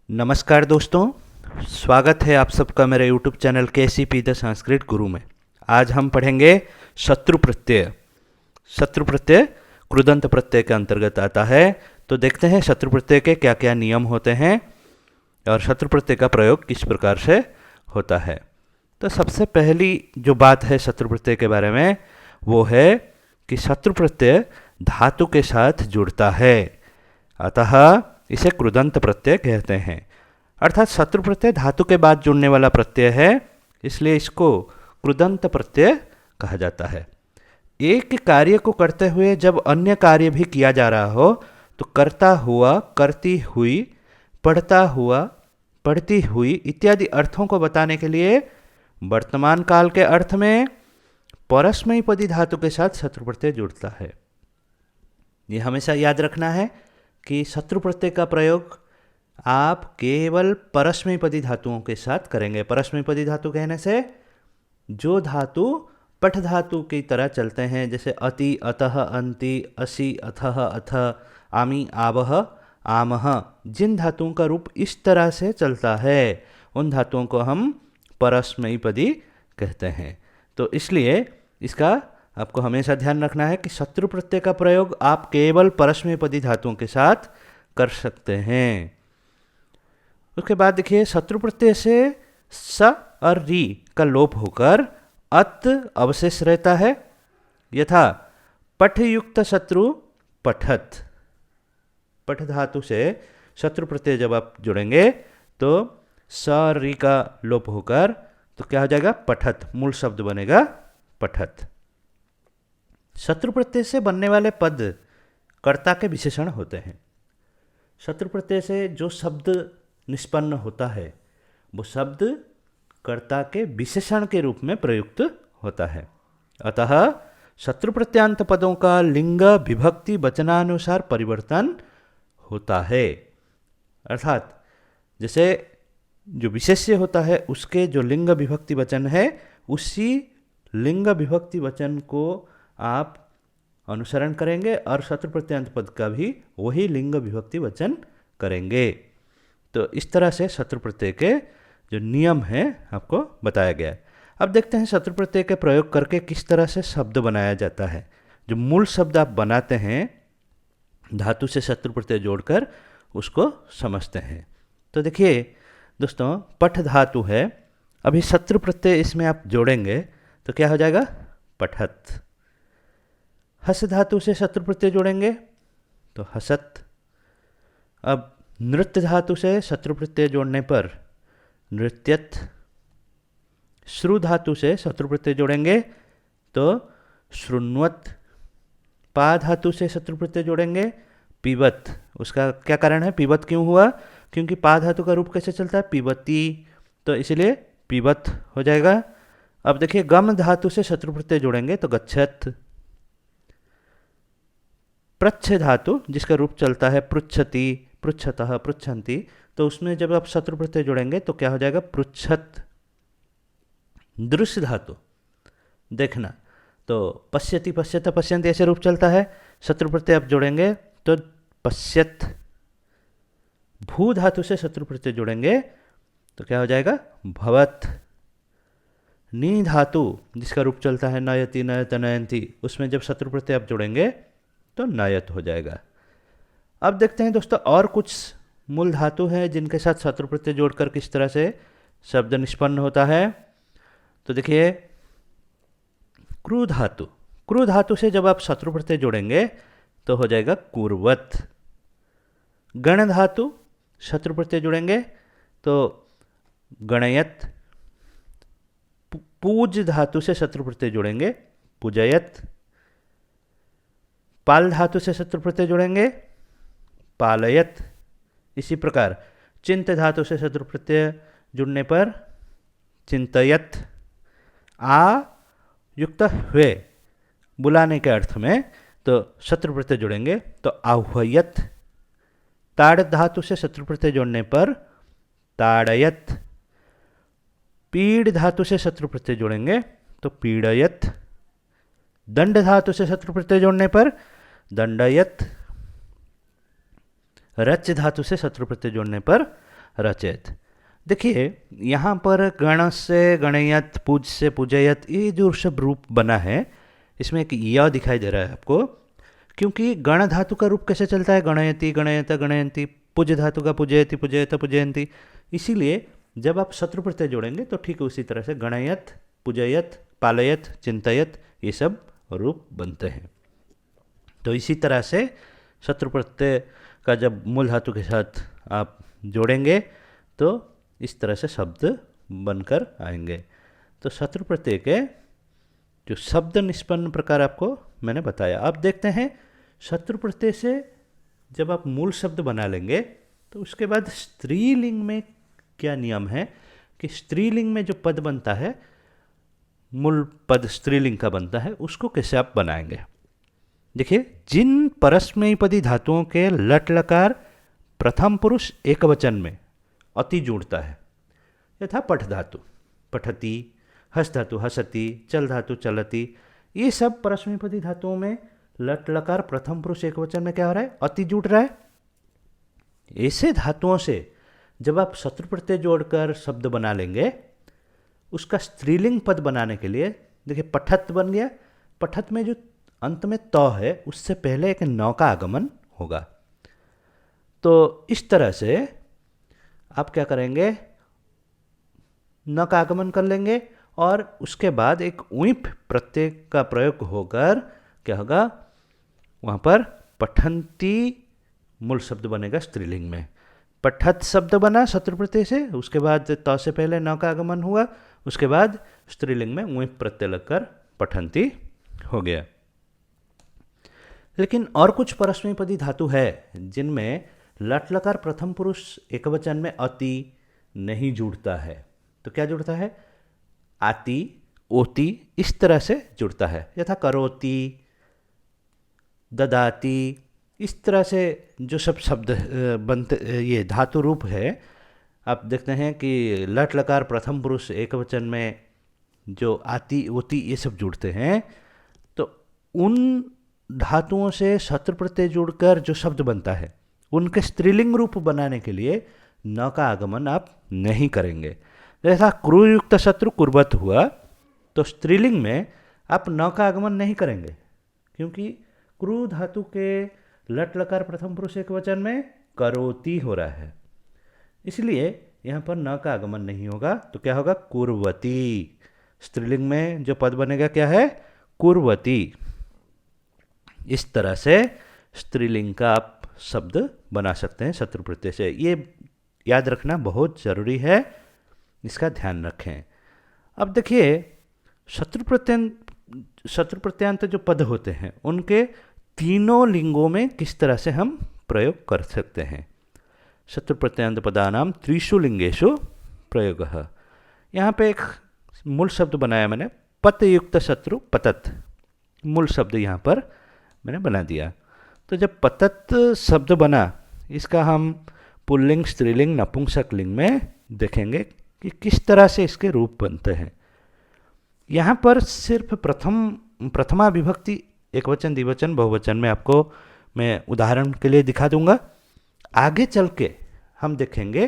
नमस्कार दोस्तों, स्वागत है आप सबका मेरे YouTube channel KCP the Sanskrit गुरु में। आज हम पढ़ेंगे शत्रु प्रत्यय। शत्रु प्रत्यय कृदंत प्रत्यय के अंतर्गत आता है। तो देखते हैं शत्रु प्रत्यय के क्या क्या नियम होते हैं और शत्रु प्रत्यय का प्रयोग किस प्रकार से होता है। तो सबसे पहली जो बात है शत्रु प्रत्यय के बारे में वो है कि शत्रु प्रत्यय धातु के साथ जुड़ता है, अतः इसे कृदंत प्रत्यय कहते हैं। अर्थात शत्रु प्रत्यय धातु के बाद जुड़ने वाला प्रत्यय है, इसलिए इसको कृदंत प्रत्यय कहा जाता है। एक कार्य को करते हुए जब अन्य कार्य भी किया जा रहा हो तो करता हुआ, करती हुई, पढ़ता हुआ, पढ़ती हुई इत्यादि अर्थों को बताने के लिए वर्तमान काल के अर्थ में परस्मैपदी धातु के साथ शत्रु प्रत्यय जुड़ता है। ये हमेशा याद रखना है कि शत्रु प्रत्यय का प्रयोग आप केवल परस्मैपदी धातुओं के साथ करेंगे। परस्मैपदी धातु कहने से जो धातु पठ धातु की तरह चलते हैं, जैसे अति, अतः, अंति, असि, अथः, अथ, आमि, आवह, आमह, जिन धातुओं का रूप इस तरह से चलता है उन धातुओं को हम परस्मैपदी कहते हैं। तो इसलिए इसका आपको हमेशा ध्यान रखना है कि शत्रु प्रत्यय का प्रयोग आप केवल परस्मैपदी धातुओं के साथ कर सकते हैं। उसके बाद देखिए शत्रु प्रत्यय से स और री का लोप होकर अत अवशेष रहता है। यथा पठ युक्त शत्रु पठत। पठ धातु से शत्रु प्रत्यय जब आप जुड़ेंगे तो स और री का लोप होकर तो क्या हो जाएगा, पठत, मूल शब्द बनेगा पठत। शत्रु प्रत्यय से बनने वाले पद कर्ता के विशेषण होते हैं। शत्रु प्रत्यय से जो शब्द निष्पन्न होता है वो शब्द कर्ता के विशेषण के रूप में प्रयुक्त होता है। अतः शत्रु प्रत्यांत पदों का लिंग विभक्ति वचनानुसार परिवर्तन होता है। अर्थात जैसे जो विशेष्य होता है उसके जो लिंग विभक्ति वचन है उसी लिंग विभक्ति वचन को आप अनुसरण करेंगे और शत्रु प्रत्यांत पद का भी वही लिंग विभक्ति वचन करेंगे। तो इस तरह से शत्रु प्रत्यय के जो नियम हैं आपको बताया गया है। अब देखते हैं शत्रु प्रत्यय के प्रयोग करके किस तरह से शब्द बनाया जाता है। जो मूल शब्द आप बनाते हैं धातु से शत्रु प्रत्यय जोड़कर उसको समझते हैं। तो देखिए दोस्तों, पठ धातु है, अभी शत्रु प्रत्यय इसमें आप जोड़ेंगे तो क्या हो जाएगा, पठत। हस धातु से शत्रु प्रत्यय जोड़ेंगे तो हसत। अब नृत्य धातु से शत्रु प्रत्यय जोड़ने पर नृत्यत। श्रु धातु से शत्रु प्रत्यय जोड़ेंगे तो श्रुण्वत। पा धातु से शत्रु प्रत्यय जोड़ेंगे पीबत। उसका क्या कारण है, पीबत क्यों हुआ, क्योंकि पा धातु का रूप कैसे चलता है, पीबती, तो इसलिए पीबत हो जाएगा। अब देखिए गम धातु से शत्रु प्रत्यय जोड़ेंगे तो गच्छत। प्रच्छ धातु जिसका रूप चलता है पृच्छति, पृच्छतः, पृच्छन्ति, तो उसमें जब आप शत्रु प्रत्यय जोड़ेंगे तो क्या हो जाएगा, पृच्छत। दृश्य धातु देखना तो पश्यति, पश्यत, पश्यन्ति ऐसे रूप चलता है, शत्रु प्रत्यय आप जोड़ेंगे तो पश्यत। भू धातु से शत्रु प्रत्यय जोड़ेंगे तो क्या हो जाएगा, भवत। नी धातु जिसका रूप चलता है नयति, नयत, नयंती, उसमें जब शत्रु प्रत्यय आप जोड़ेंगे तो नयत हो जाएगा। अब देखते हैं दोस्तों और कुछ मूल धातु हैं जिनके साथ शत्रु प्रत्यय जोड़कर किस तरह से शब्द निष्पन्न होता है। तो देखिए क्रू धातु, क्रू धातु से जब आप शत्रु प्रत्यय जोड़ेंगे तो हो जाएगा कुर्वत। गण धातु शत्रु प्रत्यय जोड़ेंगे तो गणयत। पूज धातु से शत्रु प्रत्यय जोड़ेंगे पूजयत। पाल धातु से शत्रु प्रत्यय जोड़ेंगे पालयत। इसी प्रकार चिंत धातु से शत्रु प्रत्यय जुड़ने पर चिंतयत। आ युक्त हुए बुलाने के अर्थ में तो शत्रु प्रत्यय जोड़ेंगे तो आह्वयत। ताड़ धातु से शत्रु प्रत्यय जोड़ने पर ताड़यत। पीड़ धातु से शत्रु प्रत्यय जोड़ेंगे तो पीड़यत। दंड धातु से शत्रु प्रत्यय जोड़ने पर दंडयत। रच धातु से शत्रु प्रत्यय जोड़ने पर रचेत। देखिए यहाँ पर गण से गणयत, पूज से पूजयत, ये जो सब रूप बना है इसमें एक य दिखाई दे रहा है आपको, क्योंकि गण धातु का रूप कैसे चलता है, गणयति गणयत गणयंती, पुज धातु का पूजयति पूजयत पूजयंती। इसीलिए जब आप शत्रु प्रत्यय जोड़ेंगे तो ठीक उसी तरह से गणयत, पूजयत, पालयत, चिंतयत ये सब रूप बनते हैं। तो इसी तरह से शत्रु प्रत्यय का जब मूल धातु के साथ आप जोड़ेंगे तो इस तरह से शब्द बनकर आएंगे। तो शत्रु प्रत्यय के जो शब्द निष्पन्न प्रकार आपको मैंने बताया। अब देखते हैं शत्रु प्रत्यय से जब आप मूल शब्द बना लेंगे तो उसके बाद स्त्रीलिंग में क्या नियम है कि स्त्रीलिंग में जो पद बनता है, मूल पद स्त्रीलिंग का बनता है, उसको कैसे आप बनाएंगे। देखिए, जिन परस्मैपदी धातुओं के लट लकार प्रथम पुरुष एक वचन में अति जुड़ता है, यथा पठ धातु पठती, हस धातु हसती, चल धातु चलती, ये सब परस्मैपदी धातुओं में लट लकार प्रथम पुरुष एक वचन में क्या हो रहा है, अति जुड़ रहा है। ऐसे धातुओं से जब आप शत्रु प्रत्यय जोड़कर शब्द बना लेंगे, उसका स्त्रीलिंग पद बनाने के लिए देखिए पठत बन गया। पठत में जो अंत में त है उससे पहले एक न का आगमन होगा। तो इस तरह से आप क्या करेंगे, न का आगमन कर लेंगे और उसके बाद एक उइप प्रत्यय का प्रयोग होकर क्या होगा, वहाँ पर पठंती मूल शब्द बनेगा स्त्रीलिंग में। पठत शब्द बना शत्रु प्रत्यय से, उसके बाद त से पहले न का आगमन हुआ, उसके बाद स्त्रीलिंग में उइप प्रत्यय लगकर पठंती हो गया। लेकिन और कुछ परस्मैपदी धातु है जिनमें लट लकार प्रथम पुरुष एकवचन में अति नहीं जुड़ता है। तो क्या जुड़ता है, आति, ओति, इस तरह से जुड़ता है। यथा करोति, ददाति, इस तरह से जो सब शब्द बनते, ये धातु रूप है, आप देखते हैं कि लट लकार प्रथम पुरुष एकवचन में जो आति, ओति ये सब जुड़ते हैं। तो उन धातुओं से शत्रु प्रत्यय जुड़कर जो शब्द बनता है, उनके स्त्रीलिंग रूप बनाने के लिए न का आगमन आप नहीं करेंगे। जैसा क्रूयुक्त शत्रु कुर्वत हुआ, तो स्त्रीलिंग में आप न का आगमन नहीं करेंगे, क्योंकि क्रू धातु के लट लकार प्रथम पुरुष एक वचन में करोति हो रहा है, इसलिए यहाँ पर न का आगमन नहीं होगा। तो क्या होगा, कुर्वती। स्त्रीलिंग में जो पद बनेगा क्या है, कुर्वती। इस तरह से स्त्रीलिंग का आप शब्द बना सकते हैं शत्रु प्रत्यय से। ये याद रखना बहुत ज़रूरी है, इसका ध्यान रखें। अब देखिए, शत्रु प्रत्यांत जो पद होते हैं उनके तीनों लिंगों में किस तरह से हम प्रयोग कर सकते हैं। शत्रु प्रत्यांत पदानाम त्रिषु लिंगेषु प्रयोगः। यहाँ पे एक मूल शब्द बनाया मैंने, पतयुक्त शत्रु पतत, मूल शब्द यहाँ पर मैंने बना दिया। तो जब पतत शब्द बना, इसका हम पुल्लिंग, स्त्रीलिंग, नपुंसक लिंग में देखेंगे कि किस तरह से इसके रूप बनते हैं। यहाँ पर सिर्फ प्रथमा विभक्ति एकवचन, द्विवचन, बहुवचन में आपको मैं उदाहरण के लिए दिखा दूंगा। आगे चल के हम देखेंगे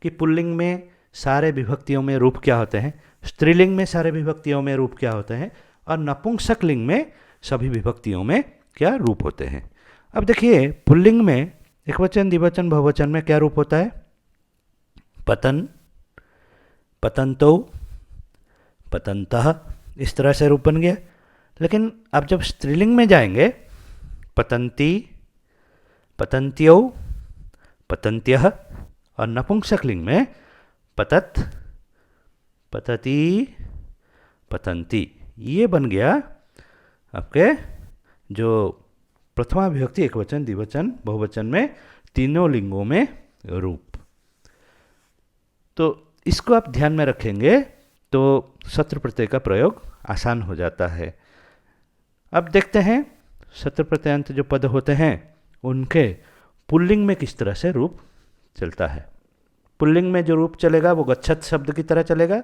कि पुल्लिंग में सारे विभक्तियों में रूप क्या होते हैं, स्त्रीलिंग में सारे विभक्तियों में रूप क्या होते हैं, और नपुंसक लिंग में सभी विभक्तियों में क्या रूप होते हैं। अब देखिए, पुल्लिंग में एकवचन, द्विवचन, बहुवचन में क्या रूप होता है, पतन, पतंतो, पतंतः, इस तरह से रूप बन गया। लेकिन अब जब स्त्रीलिंग में जाएंगे, पतंती, पतंत्यो, पतंत्यः, और नपुंसक लिंग में पतत, पतती, पतंती, ये बन गया आपके जो प्रथमा विभक्ति एकवचन, द्विवचन, बहुवचन में तीनों लिंगों में रूप। तो इसको आप ध्यान में रखेंगे तो शत्रु प्रत्यय का प्रयोग आसान हो जाता है। अब देखते हैं शत्रु प्रत्ययांत जो पद होते हैं उनके पुल्लिंग में किस तरह से रूप चलता है। पुल्लिंग में जो रूप चलेगा वो गच्छत शब्द की तरह चलेगा।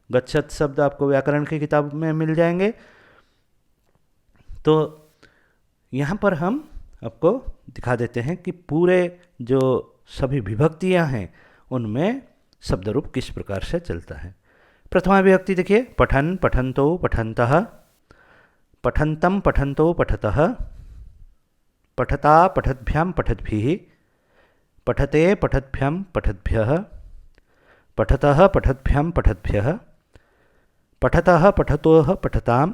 गच्छत शब्द आपको व्याकरण की किताब में मिल जाएंगे। तो यहाँ पर हम आपको दिखा देते हैं कि पूरे जो सभी विभक्तियाँ हैं उनमें शब्द रूप किस प्रकार से चलता है। प्रथमा विभक्ति देखिए, पठन पठन्तो पठन्तः, पठन्तं पठन्तो पठतः, पठता पठद्भ्यां पठद्भिः, पठते पठद्भ्यां पठद्भ्यः, पठतः पठद्भ्यां पठद्भ्यः, पठतः पठतोः पठतां,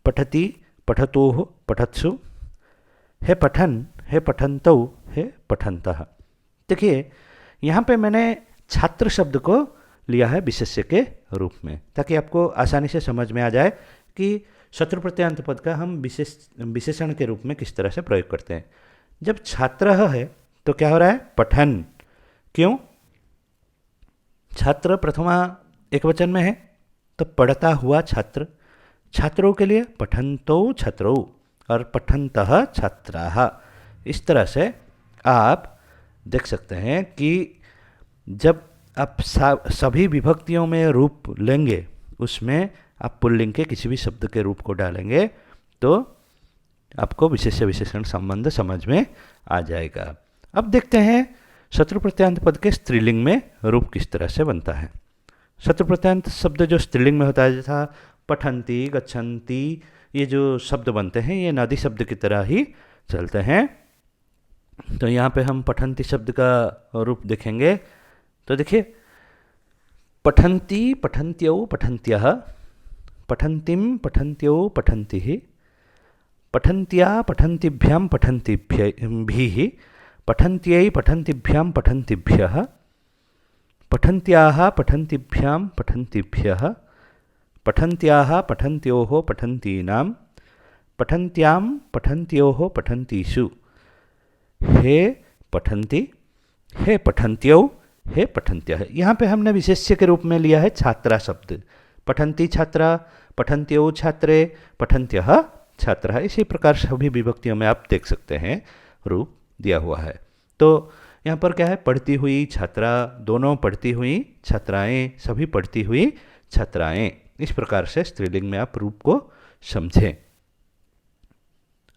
पठति पठतोः पठत्सु, हे पठन हे पठन्तौ हे पठन्तः। देखिए यहाँ पे मैंने छात्र शब्द को लिया है विशेष्य के रूप में, ताकि आपको आसानी से समझ में आ जाए कि शत्रु प्रत्ययान्त पद का हम विशेषण के रूप में किस तरह से प्रयोग करते हैं। जब छात्र है तो क्या हो रहा है, पठन। क्यों? छात्र प्रथमा एक वचन में है तो पढ़ता हुआ छात्र, छात्रों के लिए पठन्तौ छात्रौ और पठन्तः छात्राः। इस तरह से आप देख सकते हैं कि जब आप सभी विभक्तियों में रूप लेंगे, उसमें आप पुल्लिंग के किसी भी शब्द के रूप को डालेंगे तो आपको विशेष्य विशेषण संबंध समझ में आ जाएगा। अब देखते हैं शत्रु प्रत्ययान्त पद के स्त्रीलिंग में रूप किस तरह से बनता है। शत्रु प्रत्ययान्त शब्द जो स्त्रीलिंग में होता है, जैसा पठन्ति गच्छन्ति, ये जो शब्द बनते हैं ये नदी शब्द की तरह ही चलते हैं। तो यहाँ पे हम पठन्ति शब्द का रूप देखेंगे तो देखिए, पठन्ति पठन्त्यौ पठन्त्यः, पठन्तिं पठन्त्यौ पठन्तिः, पठन्त्या पठन्तिभ्यां पठन्तिभिः, पठन्त्यै पठन्तिभ्यां पठन्तिभ्यः, पठन्त्याः पठन्तिभ्यां पठन्तिभ्यः, पठन्त्याः पठन्त्योः पठन्तीनां, पठन्त्यां पठन्त्योः पठन्तीषु, हे पठन्ति हे पठन्त्यौ हे पठन्त्यः। यहाँ पे हमने विशेष्य के रूप में लिया है छात्रा शब्द। पठन्ति छात्रा, पठन्त्यो छात्रे, पठन्त्यः छात्रः। इसी प्रकार सभी विभक्तियों में आप देख सकते हैं रूप दिया हुआ है। तो यहाँ पर क्या है, पढ़ती हुई छात्रा, दोनों पढ़ती हुई छात्राएं, सभी पढ़ती हुई छात्राएं। इस प्रकार से स्त्रीलिंग में आप रूप को समझें।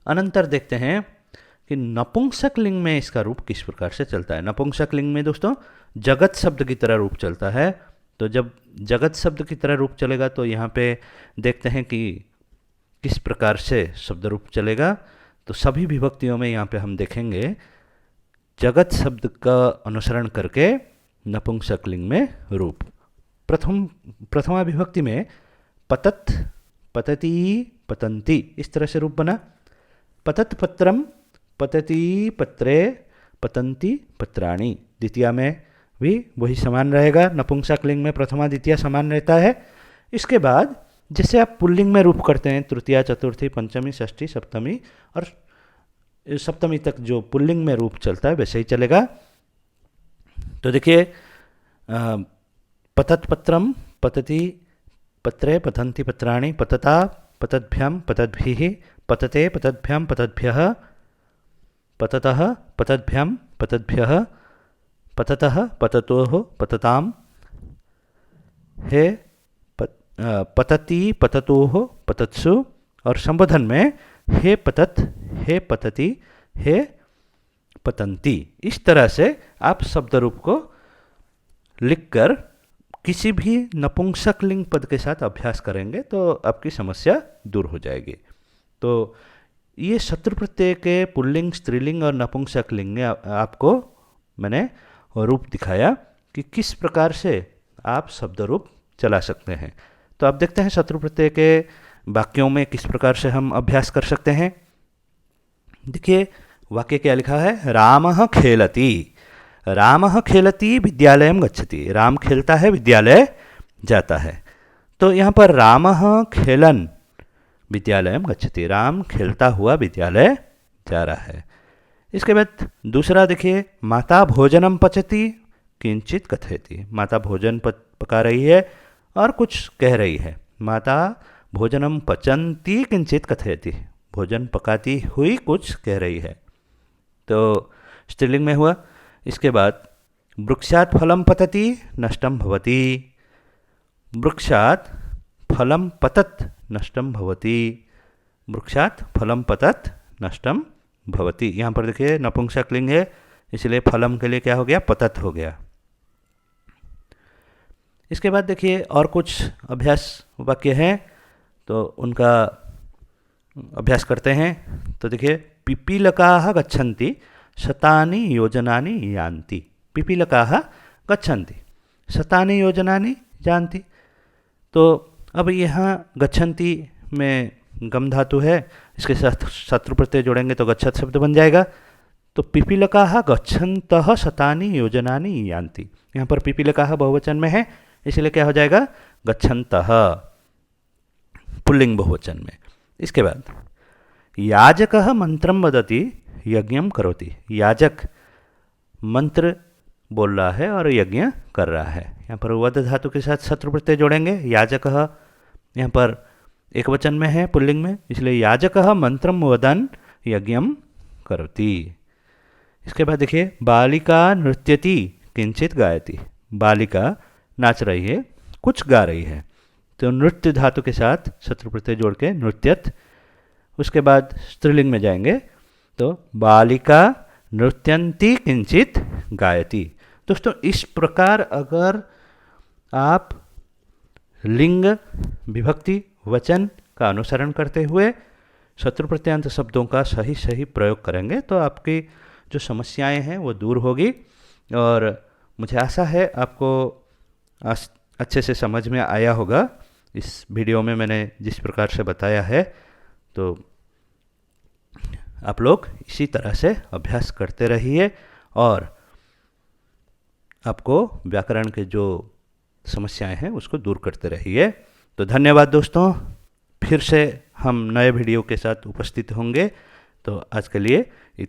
अनंतर देखते हैं कि नपुंसक लिंग में इसका रूप किस प्रकार से चलता है। नपुंसक लिंग में दोस्तों जगत शब्द की तरह रूप चलता है। तो जब जगत शब्द की तरह रूप चलेगा तो यहाँ पे देखते हैं कि किस प्रकार से शब्द रूप चलेगा। तो सभी विभक्तियों में यहाँ पे हम देखेंगे जगत शब्द का अनुसरण करके नपुंसक लिंग में रूप। प्रथमा विभक्ति में पतत पतति पतन्ति, इस तरह से रूप बना। पतत पत्रम पतति पत्रे पतन्ति पत्राणि। द्वितीया में भी वही समान रहेगा, नपुंसक लिंग में प्रथमा द्वितीया समान रहता है। इसके बाद जैसे आप पुल्लिंग में रूप करते हैं, तृतीया चतुर्थी पंचमी षष्ठी सप्तमी और सप्तमी तक जो पुल्लिंग में रूप चलता है वैसे ही चलेगा। तो देखिए, पतत पत्रम पतति पत्रे पतन्ति पत्राणि, पतता पतद्भ्यां पतद्भिः, पतते पतद्भ्यां पतद्भ्यः, पततः पतद्भ्यां पतद्भ्यः, पततः पततोः पततां, हे पतति पततोः पतत्सु। और संबोधन में हे पतत हे पतति हे पतन्ति। इस तरह से आप शब्द रूप को लिखकर किसी भी नपुंसक लिंग पद के साथ अभ्यास करेंगे तो आपकी समस्या दूर हो जाएगी। तो ये शत्रु प्रत्यय के पुल्लिंग, स्त्रीलिंग और नपुंसक लिंग में आपको मैंने रूप दिखाया कि किस प्रकार से आप शब्द रूप चला सकते हैं। तो आप देखते हैं शत्रु प्रत्यय के वाक्यों में किस प्रकार से हम अभ्यास कर सकते हैं। देखिए वाक्य क्या लिखा है, रामः खेलति, रामः खेलति विद्यालयं गच्छति। राम खेलता है, विद्यालय जाता है। तो यहाँ पर रामः खेलन विद्यालयं गच्छति, राम खेलता हुआ विद्यालय जा रहा है। इसके बाद दूसरा देखिए, माता भोजनम पचति किंचित कथयति। माता भोजन पका रही है और कुछ कह रही है। माता भोजनम पचन्ति किंचित कथयति, भोजन पकाती हुई कुछ कह रही है। तो स्त्रीलिंग में हुआ। इसके बाद वृक्षात् फलं पतति नष्टं भवति, वृक्षात् फलं पतत नष्टं भवति, वृक्षात् फलं पतत नष्टं भवति। यहाँ पर देखिए नपुंसक लिंग है, इसलिए फलम के लिए क्या हो गया, पतत हो गया। इसके बाद देखिए और कुछ अभ्यास वाक्य हैं, तो उनका अभ्यास करते हैं। तो देखिए, पिपीलकाः गच्छन्ति शतानि योजनानि यान्ति। पिपीलकाः गच्छन्ति शतानि योजनानि यान्ति। तो अब यहाँ गच्छन्ति में गम धातु है, इसके साथ शत्रु प्रत्यय जोड़ेंगे तो गच्छत शब्द बन जाएगा। तो पिपीलकाः गच्छन्तः शतानि योजनानि यान्ति। यहाँ पर पिपीलकाः बहुवचन में है, इसलिए क्या हो जाएगा, गच्छन्तः पुल्लिंग बहुवचन में। इसके बाद याजकः मंत्रम वदति यज्ञम करोति। याजक मंत्र बोल रहा है और यज्ञ कर रहा है। यहाँ पर वद धातु के साथ शत्रु प्रत्यय जोड़ेंगे। याजकः यहाँ पर एक वचन में है पुल्लिंग में, इसलिए याजकः मंत्रम वदन यज्ञम करोति। इसके बाद देखिए, बालिका नृत्यति किंचित गायति। बालिका नाच रही है, कुछ गा रही है, तो नृत्य धातु के साथ शत्रु प्रत्यय जोड़ के नृत्यत। उसके बाद स्त्रीलिंग में जाएंगे तो बालिका नृत्यन्ति किंचित गायति। दोस्तों, इस प्रकार अगर आप लिंग विभक्ति वचन का अनुसरण करते हुए शत्रु प्रत्ययान्त शब्दों का सही सही प्रयोग करेंगे तो आपकी जो समस्याएं हैं वो दूर होगी। और मुझे आशा है आपको अच्छे से समझ में आया होगा। इस वीडियो में मैंने जिस प्रकार से बताया है, तो आप लोग इसी तरह से अभ्यास करते रहिए और आपको व्याकरण के जो समस्याएं हैं उसको दूर करते रहिए। तो धन्यवाद दोस्तों, फिर से हम नए वीडियो के साथ उपस्थित होंगे। तो आज के लिए